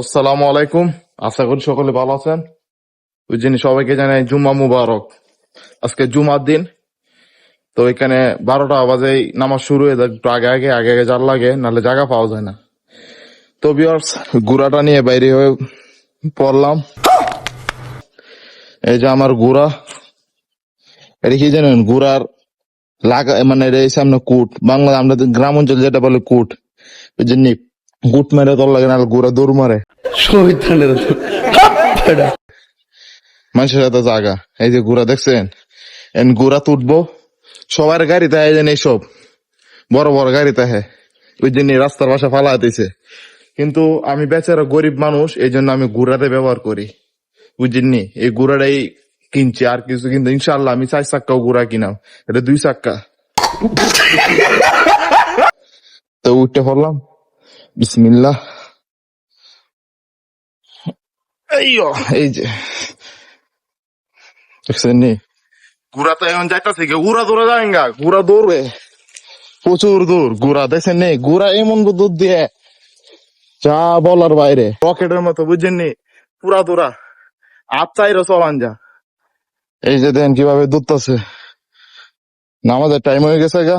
আসসালামু আলাইকুম। আশা করি সকলে ভালো আছেন। ওই জন্য সবাইকে জানাই জুম্মা মুবারক। আজকে জুমার দিন, তো এখানে 12টা বাজে নামাজ শুরু হয়ে যায়। একটু আগে আগে আগে আগে যার লাগে, নাহলে জায়গা পাওয়া যায় না। তো ভিউয়ার্স, গুড়াটা নিয়ে বাইরে হয়ে পড়লাম। এই যে আমার গুড়া, এটা কি জানেন? গুড়ার লাগা মানে এই সামনে কুট, বাংলা আমরা গ্রাম অঞ্চল যেটা বলে কুট, ওই জন্য কুট মেরে তোর লাগে, না গুড়া দৌড় মারে মানুষের সাথে জায়গা। এই যে গুড়া দেখছেন, গুড়া তুটবো সবার গাড়িতে আয়োজন, এইসব বড় বড় গাড়িতে হে, ওই জন্য রাস্তার পাশে ফালা দিছে। কিন্তু আমি বেচারা গরিব মানুষ, এই জন্য আমি গুড়াতে ব্যবহার করি, বুঝিনি? এই গুড়াটাই কিনছি, আর কিছু কিন্তু ইনশাল্লাহ আমি 4 চাক্কাও গুড়া কিনাম, এটা 2 চাক্কা। তো উঠতে পড়লাম, বিসমিল্লাহ। এই যে দেখছেন নি, গুড়া তো এখন যাইতাছে, গুড়া দৌড়ে যায়, গুড়া দৌড়ে প্রচুর দূর। গুড়া দেখছেন নি, গুড়া এমন দূর দিয়ে যা বলার বাইরে, রকেটের মতো, বুঝছেননি? পুরা দূরা আর চাইরো চলান যা। এই যে দেন কিভাবে দূরতাছে। নামাজের টাইম হয়ে গেছে গা।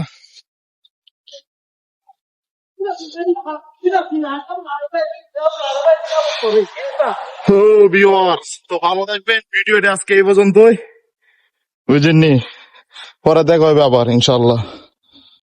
ও ভিউয়ার্স, তো ভালো থাকবেন। ভিডিওটা আজকে এই পর্যন্তই, বুঝছেননি? পরে দেখা হবে আবার ইনশাল্লাহ।